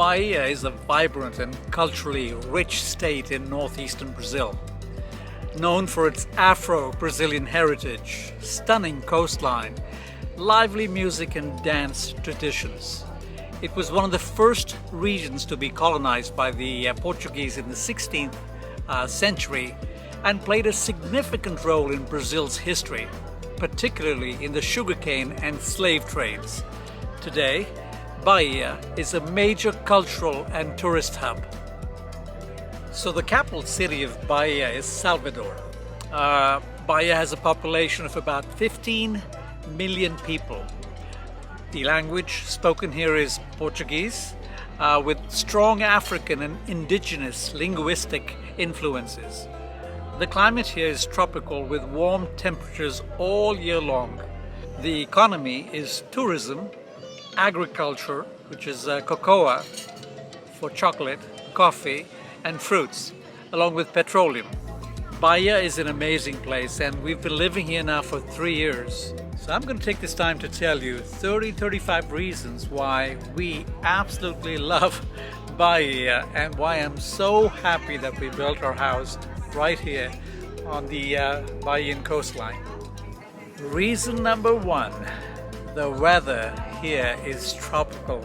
Bahia is a vibrant and culturally rich state in northeastern Brazil. Known for its Afro-Brazilian heritage, stunning coastline, lively music and dance traditions. It was one of the first regions to be colonized by the Portuguese in the 16th century and played a significant role in Brazil's history, particularly in the sugarcane and slave trades. Today, Bahia is a major cultural and tourist hub. So the capital city of Bahia is Salvador. Bahia has a population of about 15 million people. The language spoken here is Portuguese, with strong African and indigenous linguistic influences. The climate here is tropical with warm temperatures all year long. The economy is tourism, agriculture, which is cocoa for chocolate, coffee and fruits, along with petroleum. Bahia is an amazing place and we've been living here now for 3 years. So I'm going to take this time to tell you 35 reasons why we absolutely love Bahia and why I'm so happy that we built our house right here on the Bahian coastline. Reason number 1, the weather here is tropical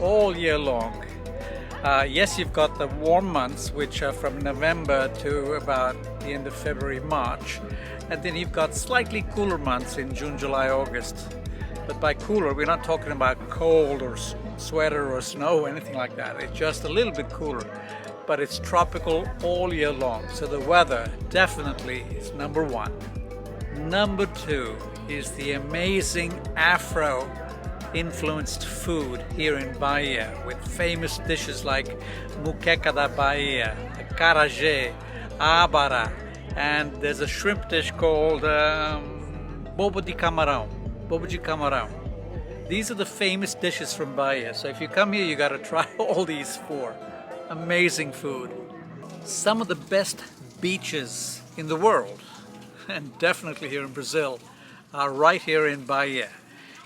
all year long. Yes, you've got the warm months, which are from November to about the end of February, March, and then you've got slightly cooler months in June, July, August. But by cooler, we're not talking about cold or sweater or snow or anything like that. It's just a little bit cooler, but it's tropical all year long. So the weather definitely is number 1. Number 2 is the amazing Afro influenced food here in Bahia with famous dishes like muqueca da Bahia, acarajé, abara, and there's a shrimp dish called bobo de camarão. These are the famous dishes from Bahia, so if you come here you got to try all these 4. Amazing food. Some of the best beaches in the world, and definitely here in Brazil, are right here in Bahia.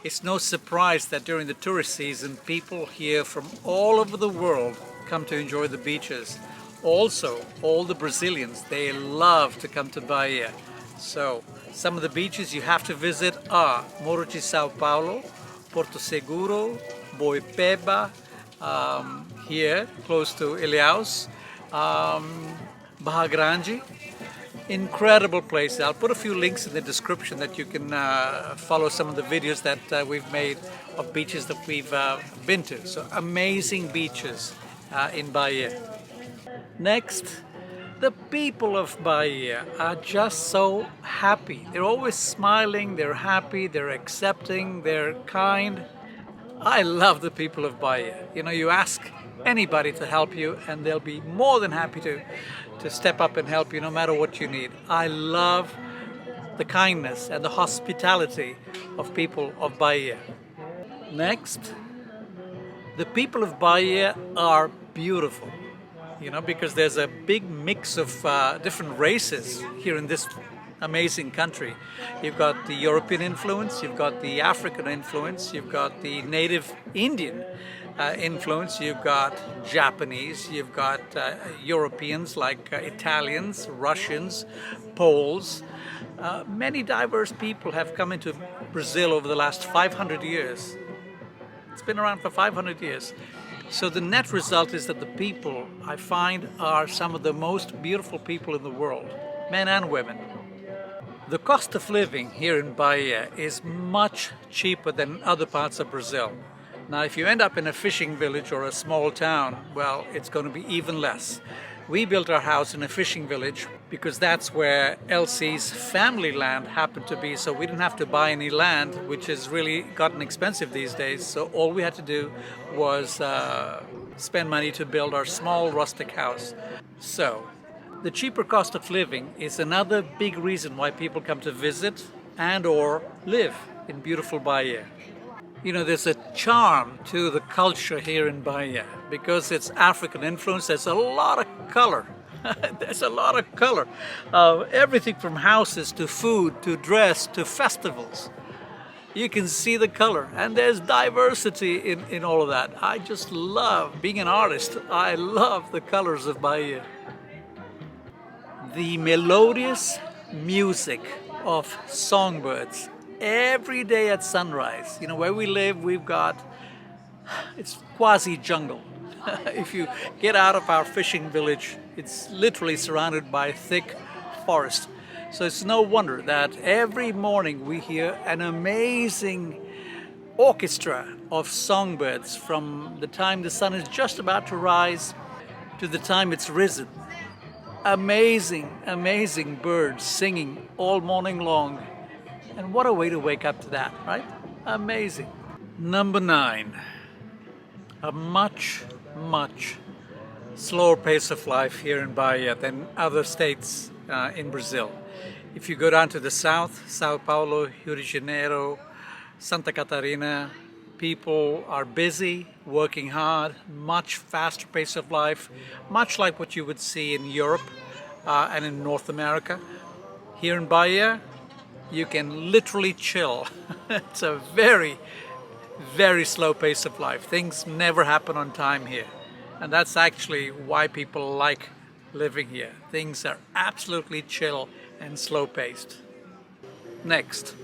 It's no surprise that during the tourist season, people here from all over the world come to enjoy the beaches. Also, all the Brazilians, they love to come to Bahia. So, some of the beaches you have to visit are Morro de São Paulo, Porto Seguro, Boipeba, here close to Ilhéus, Barra Grande. Incredible place. I'll put a few links in the description that you can follow some of the videos that we've made of beaches that we've been to. So amazing beaches in Bahia. Next, the people of Bahia are just so happy. They're always smiling, they're happy, they're accepting, they're kind. I love the people of Bahia. You know, you ask anybody to help you and they'll be more than happy to step up and help you no matter what you need. I love the kindness and the hospitality of people of Bahia. Next, the people of Bahia are beautiful, you know, because there's a big mix of different races here in this amazing country. You've got the European influence, you've got the African influence, you've got the native Indian influence, you've got Japanese, you've got Europeans like Italians, Russians, Poles. Many diverse people have come into Brazil over the last 500 years. It's been around for 500 years. So the net result is that the people, I find, are some of the most beautiful people in the world, men and women. The cost of living here in Bahia is much cheaper than other parts of Brazil. Now, if you end up in a fishing village or a small town, well, it's going to be even less. We built our house in a fishing village because that's where Elci's family land happened to be, so we didn't have to buy any land, which has really gotten expensive these days. So all we had to do was spend money to build our small rustic house. So the cheaper cost of living is another big reason why people come to visit and or live in beautiful Bahia. You know, there's a charm to the culture here in Bahia because it's African influence. There's a lot of color. There's a lot of color. Everything from houses to food to dress to festivals. You can see the color, and there's diversity in all of that. I just love, being an artist, I love the colors of Bahia. The melodious music of songbirds every day at sunrise. You know, where we live, we've got, it's quasi jungle. If you get out of our fishing village, it's literally surrounded by thick forest. So it's no wonder that every morning we hear an amazing orchestra of songbirds from the time the sun is just about to rise to the time it's risen. Amazing, amazing birds singing all morning long. And what a way to wake up to that, right? Amazing. Number 9. A much slower pace of life here in Bahia than other states in Brazil. If you go down to the south, Sao Paulo, Rio de Janeiro, Santa Catarina, people are busy, working hard, much faster pace of life, much like what you would see in Europe and in North America. Here in Bahia, you can literally chill. It's a very slow pace of life. Things never happen on time here. And that's actually why people like living here. Things are absolutely chill and slow-paced. Next,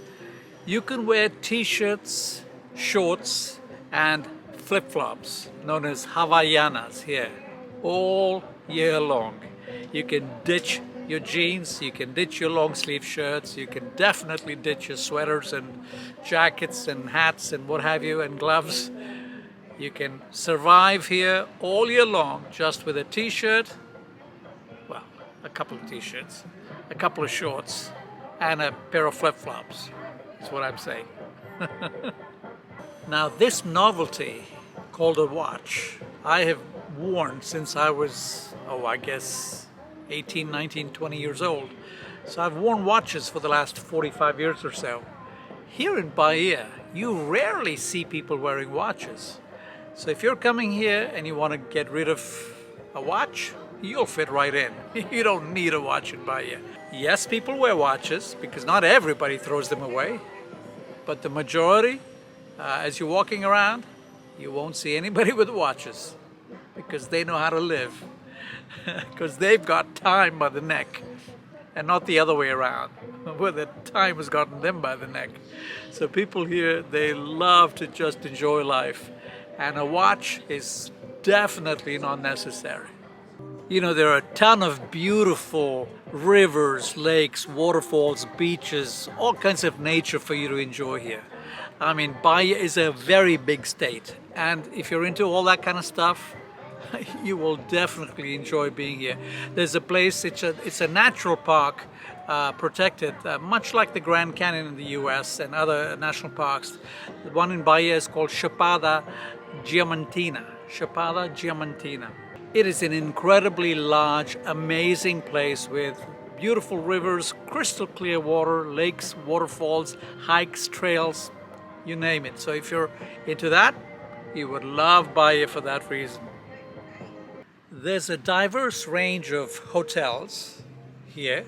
you can wear t-shirts, shorts, and flip-flops, known as Havaianas here, all year long. You can ditch your jeans, you can ditch your long-sleeve shirts, you can definitely ditch your sweaters and jackets and hats and what have you, and gloves. You can survive here all year long just with a t-shirt, well, a couple of t-shirts, a couple of shorts, and a pair of flip-flops. That's what I'm saying. Now, this novelty called a watch, I have worn since I was, I guess 18, 19, 20 years old. So I've worn watches for the last 45 years or so. Here in Bahia, you rarely see people wearing watches. So if you're coming here and you want to get rid of a watch, you'll fit right in. You don't need a watch in Bahia. Yes, people wear watches because not everybody throws them away. But the majority, as you're walking around, you won't see anybody with watches because they know how to live. Because they've got time by the neck and not the other way around, where the time has gotten them by the neck. So people here, they love to just enjoy life. And a watch is definitely not necessary. You know, there are a ton of beautiful rivers, lakes, waterfalls, beaches, all kinds of nature for you to enjoy here. I mean, Bahia is a very big state. And if you're into all that kind of stuff, you will definitely enjoy being here. There's a place, it's a natural park, protected, much like the Grand Canyon in the US and other national parks. The one in Bahia is called Chapada Diamantina. Chapada Diamantina. It is an incredibly large, amazing place with beautiful rivers, crystal clear water, lakes, waterfalls, hikes, trails, you name it. So if you're into that, you would love Bahia for that reason. There's a diverse range of hotels here,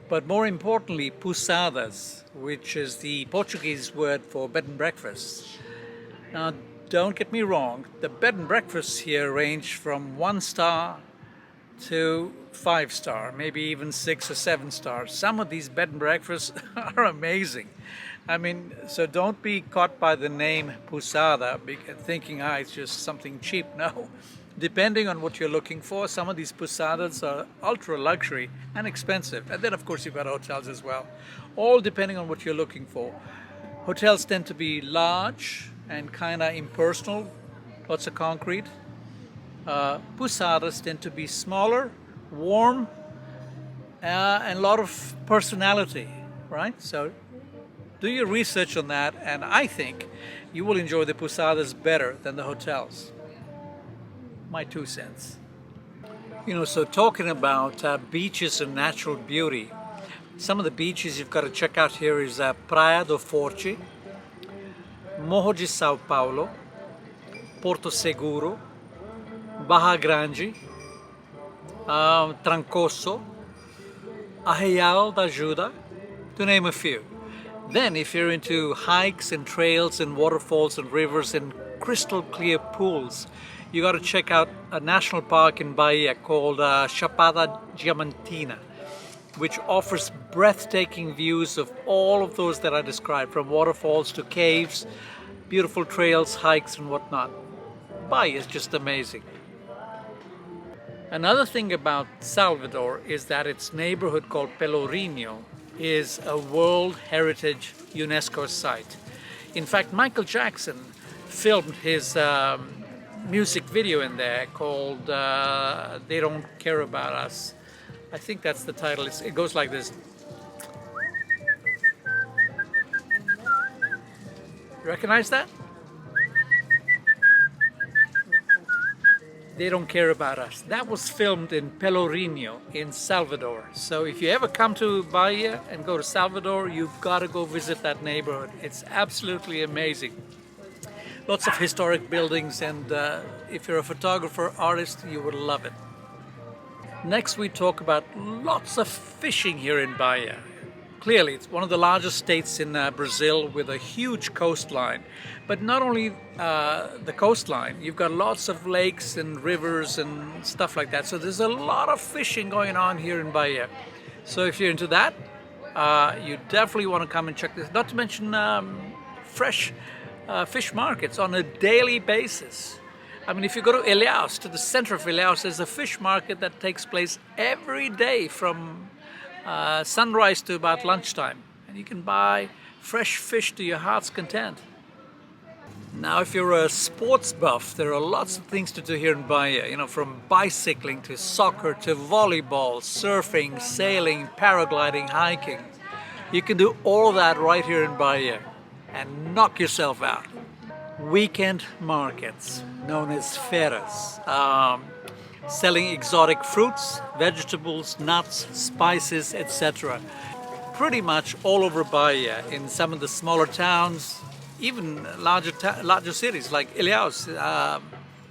but more importantly, pousadas, which is the Portuguese word for bed and breakfast. Now, don't get me wrong, the bed and breakfasts here range from 1 star to 5 star, maybe even 6 or 7 stars. Some of these bed and breakfasts are amazing. I mean, so don't be caught by the name pousada thinking, it's just something cheap. No. Depending on what you're looking for, some of these pousadas are ultra luxury and expensive. And then, of course, you've got hotels as well. All depending on what you're looking for. Hotels tend to be large and kind of impersonal, lots of concrete. Pousadas tend to be smaller, warm, and a lot of personality, right? So do your research on that, and I think you will enjoy the pousadas better than the hotels. My 2 cents. You know, so talking about beaches and natural beauty, some of the beaches you've got to check out here is Praia do Forte, Morro de Sao Paulo, Porto Seguro, Barra Grande, Trancoso, Arraial da Ajuda, to name a few. Then if you're into hikes and trails and waterfalls and rivers and crystal clear pools, you got to check out a national park in Bahia called Chapada Diamantina, which offers breathtaking views of all of those that I described, from waterfalls to caves, beautiful trails, hikes and whatnot. Bahia is just amazing. Another thing about Salvador is that its neighborhood called Pelourinho is a World Heritage UNESCO site. In fact, Michael Jackson filmed his music video in there called They Don't Care About Us. I think that's the title. It goes like this. You recognize that? They Don't Care About Us. That was filmed in Pelourinho in Salvador. So if you ever come to Bahia and go to Salvador, you've got to go visit that neighborhood. It's absolutely amazing. Lots of historic buildings, and if you're a photographer, artist, you would love it. Next we talk about lots of fishing here in Bahia. Clearly, it's one of the largest states in Brazil with a huge coastline. But not only the coastline, you've got lots of lakes and rivers and stuff like that. So there's a lot of fishing going on here in Bahia. So if you're into that, you definitely want to come and check this. Not to mention fresh fish markets on a daily basis. I mean, if you go to Ilhéus, to the center of Ilhéus, there's a fish market that takes place every day from sunrise to about lunchtime, and you can buy fresh fish to your heart's content. Now, if you're a sports buff, there are lots of things to do here in Bahia, you know, from bicycling to soccer to volleyball, surfing, sailing, paragliding, hiking. You can do all that right here in Bahia and knock yourself out. Weekend markets, known as feiras, selling exotic fruits, vegetables, nuts, spices, etc. Pretty much all over Bahia, in some of the smaller towns, even larger cities like Ilhéus,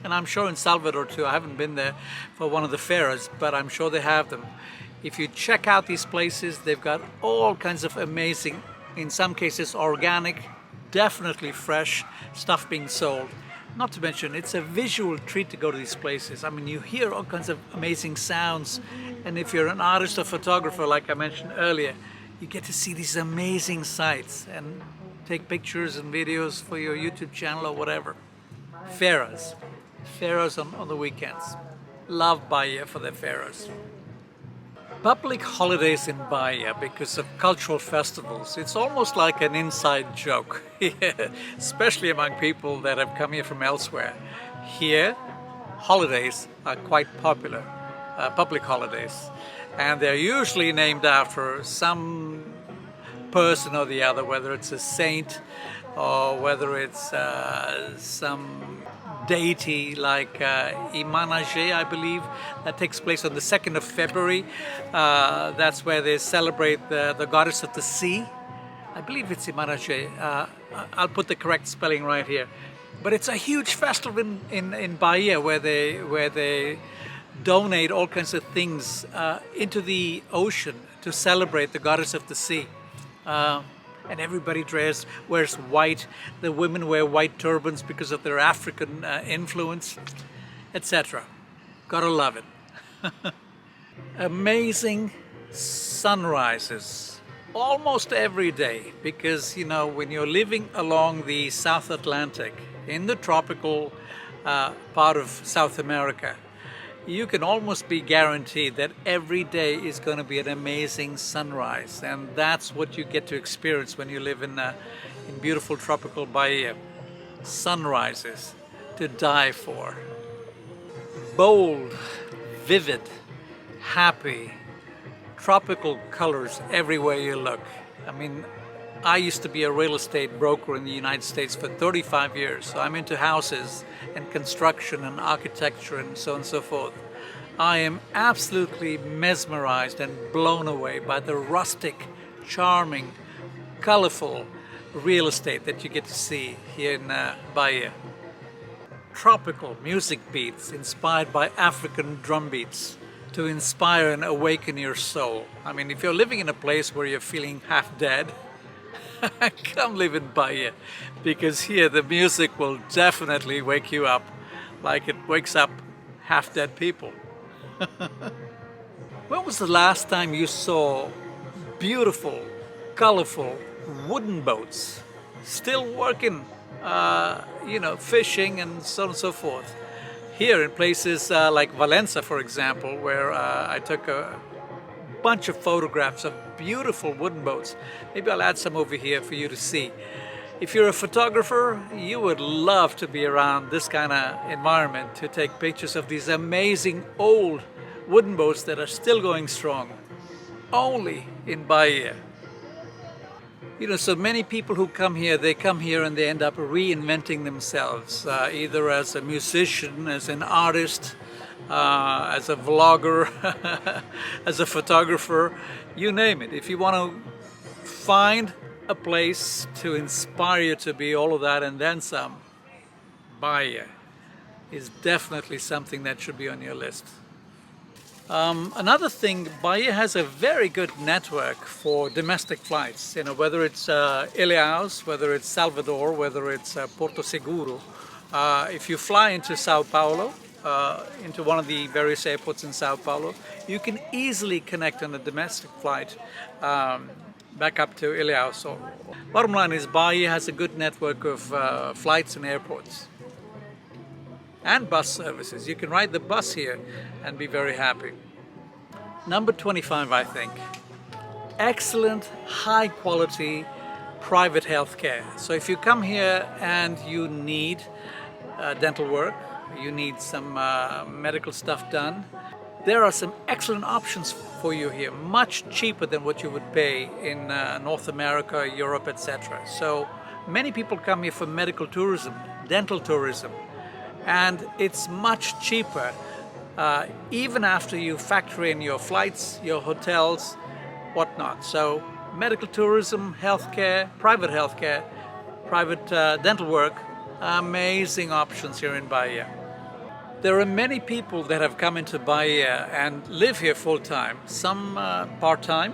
and I'm sure in Salvador too. I haven't been there for one of the fairs, but I'm sure they have them. If you check out these places, they've got all kinds of amazing, in some cases organic, definitely fresh stuff being sold. Not to mention, it's a visual treat to go to these places. I mean, you hear all kinds of amazing sounds, and if you're an artist or photographer, like I mentioned earlier, you get to see these amazing sights and take pictures and videos for your YouTube channel or whatever. Feiras on the weekends. Love Bahia for their feiras. Public holidays in Bahia, because of cultural festivals, it's almost like an inside joke, especially among people that have come here from elsewhere. Here, holidays are quite popular, public holidays, and they're usually named after some person or the other, whether it's a saint or whether it's some deity like Imanajé, I believe, that takes place on the 2nd of February. That's where they celebrate the goddess of the sea. I believe it's Imanajé. I'll put the correct spelling right here. But it's a huge festival in Bahia where they donate all kinds of things into the ocean to celebrate the goddess of the sea. And everybody wears white. The women wear white turbans because of their African influence, etc. Gotta love it. Amazing sunrises almost every day, because, you know, when you're living along the South Atlantic in the tropical part of South America, you can almost be guaranteed that every day is going to be an amazing sunrise, and that's what you get to experience when you live in beautiful tropical Bahia. Sunrises to die for. Bold, vivid, happy, tropical colors everywhere you look. I mean, I used to be a real estate broker in the United States for 35 years, so I'm into houses and construction and architecture and so on and so forth. I am absolutely mesmerized and blown away by the rustic, charming, colorful real estate that you get to see here in Bahia. Tropical music beats inspired by African drum beats to inspire and awaken your soul. I mean, if you're living in a place where you're feeling half dead, come live in Bahia, because here the music will definitely wake you up like it wakes up half-dead people. When was the last time you saw beautiful, colorful wooden boats still working, fishing and so on and so forth? Here in places like Valencia, for example, where I took a bunch of photographs of beautiful wooden boats. Maybe I'll add some over here for you to see. If you're a photographer, you would love to be around this kind of environment to take pictures of these amazing old wooden boats that are still going strong, only in Bahia. So many people who come here, they come here and they end up reinventing themselves, either as a musician, as an artist, as a vlogger, as a photographer, you name it. If you want to find a place to inspire you to be all of that and then some, Bahia is definitely something that should be on your list. Another thing, Bahia has a very good network for domestic flights, whether it's Ilhéus, whether it's Salvador, whether it's Porto Seguro. If you fly into Sao Paulo, into one of the various airports in Sao Paulo, you can easily connect on a domestic flight back up to Ilhéus. So, bottom line is Bahia has a good network of flights and airports. And bus services. You can ride the bus here and be very happy. Number 25, I think. Excellent, high quality private health care. So if you come here and you need dental work, you need some medical stuff done, there are some excellent options for you here, much cheaper than what you would pay in North America, Europe, etc. So many people come here for medical tourism, dental tourism, and it's much cheaper even after you factor in your flights, your hotels, whatnot. So medical tourism, healthcare, private dental work, amazing options here in Bahia. There are many people that have come into Bahia and live here full-time, some part-time,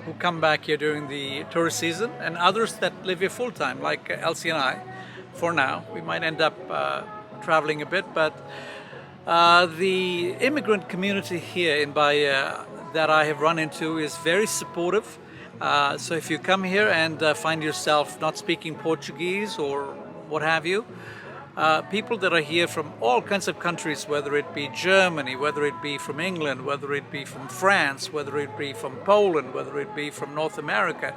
who come back here during the tourist season, and others that live here full-time, like Elci and I, for now. We might end up traveling a bit, but the immigrant community here in Bahia that I have run into is very supportive. So if you come here and find yourself not speaking Portuguese or what have you, people that are here from all kinds of countries, whether it be Germany, whether it be from England, whether it be from France, whether it be from Poland, whether it be from North America,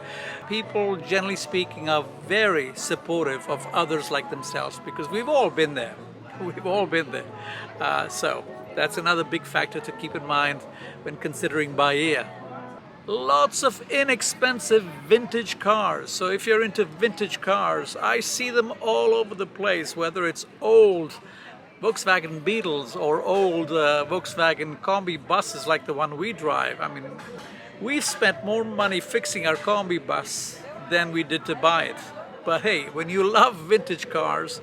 people generally speaking are very supportive of others like themselves, because we've all been there. We've all been there. So that's another big factor to keep in mind when considering Bahia. Lots of inexpensive vintage cars. So if you're into vintage cars, I see them all over the place, whether it's old Volkswagen Beetles or old Volkswagen Combi buses like the one we drive. I mean, we've spent more money fixing our Combi bus than we did to buy it. But hey, when you love vintage cars,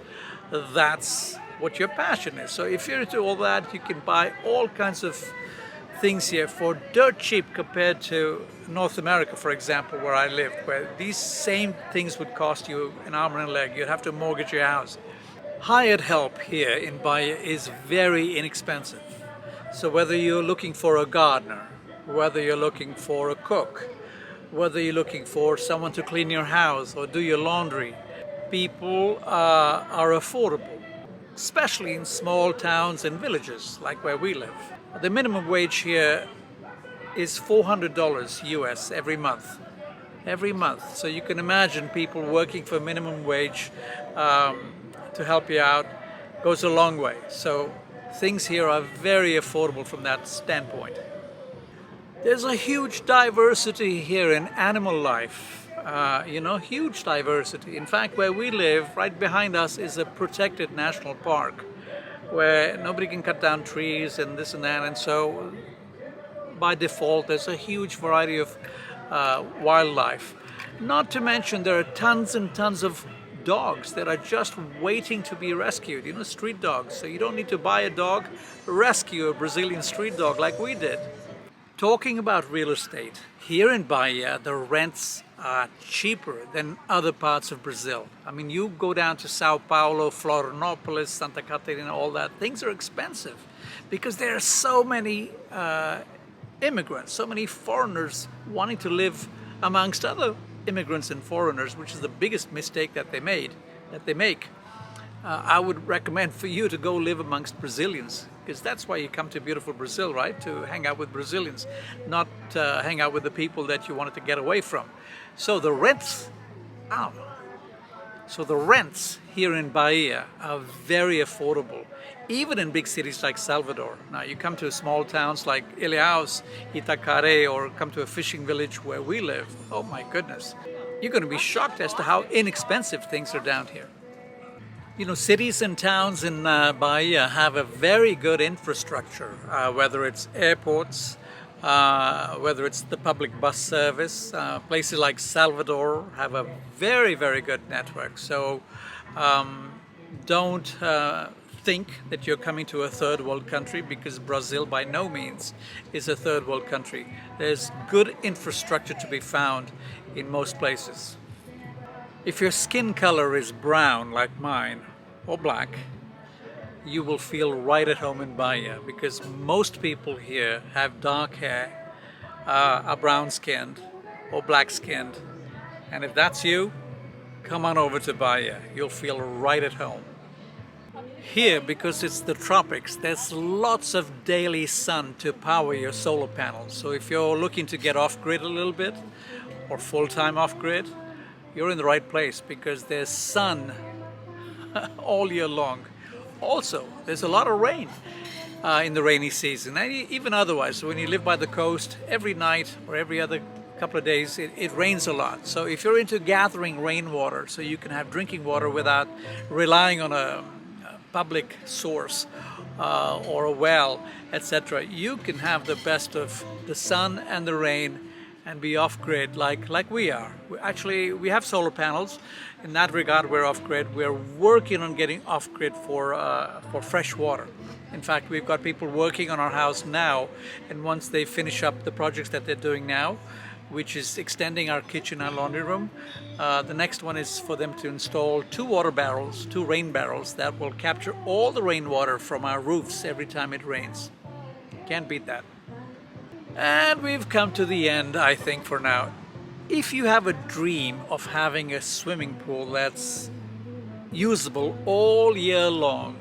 that's what your passion is. So if you're into all that, you can buy all kinds of things here for dirt cheap compared to North America, for example, where I lived, where these same things would cost you an arm and a leg. You'd have to mortgage your house. Hired help here in Bahia is very inexpensive. So whether you're looking for a gardener, whether you're looking for a cook, whether you're looking for someone to clean your house or do your laundry, people are affordable, especially in small towns and villages like where we live. The minimum wage here is $400 US every month. Every month. So you can imagine people working for minimum wage to help you out goes a long way. So things here are very affordable from that standpoint. There's a huge diversity here in animal life. Huge diversity. In fact, where we live, right behind us is a protected national park where nobody can cut down trees and this and that, and so by default there's a huge variety of wildlife. Not to mention there are tons and tons of dogs that are just waiting to be rescued, street dogs. So you don't need to buy a dog, rescue a Brazilian street dog like we did. Talking about real estate, here in Bahia, the rents are cheaper than other parts of Brazil. I mean, you go down to Sao Paulo, Florianopolis, Santa Catarina, all that, things are expensive because there are so many immigrants, so many foreigners wanting to live amongst other immigrants and foreigners, which is the biggest mistake that they make. I would recommend for you to go live amongst Brazilians, because that's why you come to beautiful Brazil, right? To hang out with Brazilians, not hang out with the people that you wanted to get away from. So the rents, here in Bahia are very affordable, even in big cities like Salvador. Now you come to small towns like Ilhéus, Itacaré, or come to a fishing village where we live, oh my goodness, you're going to be shocked as to how inexpensive things are down here. You know, cities and towns in Bahia have a very good infrastructure, whether it's airports, whether it's the public bus service. Places like Salvador have a very, very good network. So don't think that you're coming to a third world country, because Brazil by no means is a third world country. There's good infrastructure to be found in most places. If your skin color is brown like mine, or black, you will feel right at home in Bahia, because most people here have dark hair, are brown skinned or black skinned, and if that's you, come on over to Bahia. You'll feel right at home. Here, because it's the tropics, there's lots of daily sun to power your solar panels. So if you're looking to get off-grid a little bit, or full-time off-grid, you're in the right place, because there's sun all year long. Also, there's a lot of rain in the rainy season, and even otherwise. So when you live by the coast, every night or every other couple of days it rains a lot. So if you're into gathering rainwater so you can have drinking water without relying on a public source or a well, etc., you can have the best of the sun and the rain and be off-grid like we are. We have solar panels. In that regard, we're off-grid. We're working on getting off-grid for fresh water. In fact, we've got people working on our house now, and once they finish up the projects that they're doing now, which is extending our kitchen and laundry room, the next one is for them to install two rain barrels that will capture all the rainwater from our roofs every time it rains. Can't beat that. And we've come to the end, I think, for now. If you have a dream of having a swimming pool that's usable all year long,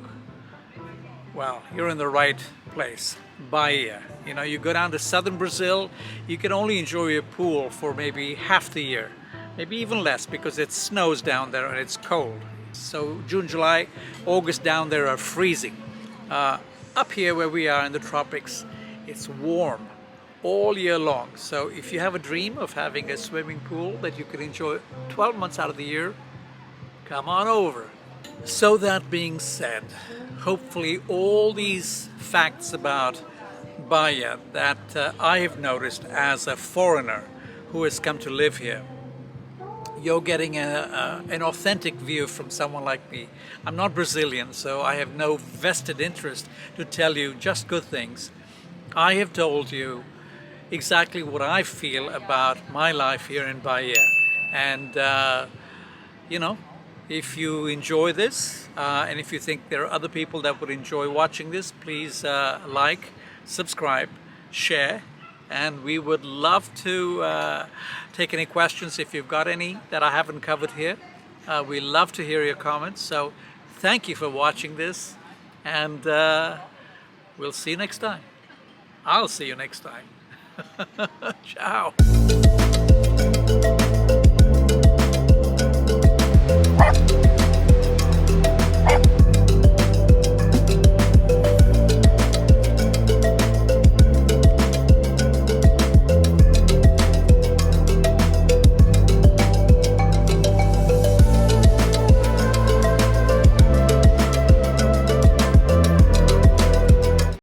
well, you're in the right place. Bahia. You know, you go down to southern Brazil, you can only enjoy your pool for maybe half the year, maybe even less, because it snows down there and it's cold. So June, July, August down there are freezing. Up here where we are in the tropics, it's warm all year long. So if you have a dream of having a swimming pool that you can enjoy 12 months out of the year, come on over. So that being said, hopefully all these facts about Bahia that I have noticed as a foreigner who has come to live here, you're getting an authentic view from someone like me. I'm not Brazilian, so I have no vested interest to tell you just good things. I have told you exactly what I feel about my life here in Bahia. And, you know, if you enjoy this, and if you think there are other people that would enjoy watching this, please like, subscribe, share, and we would love to take any questions if you've got any that I haven't covered here. We love to hear your comments, so thank you for watching this, and we'll see you next time. I'll see you next time. Ciao.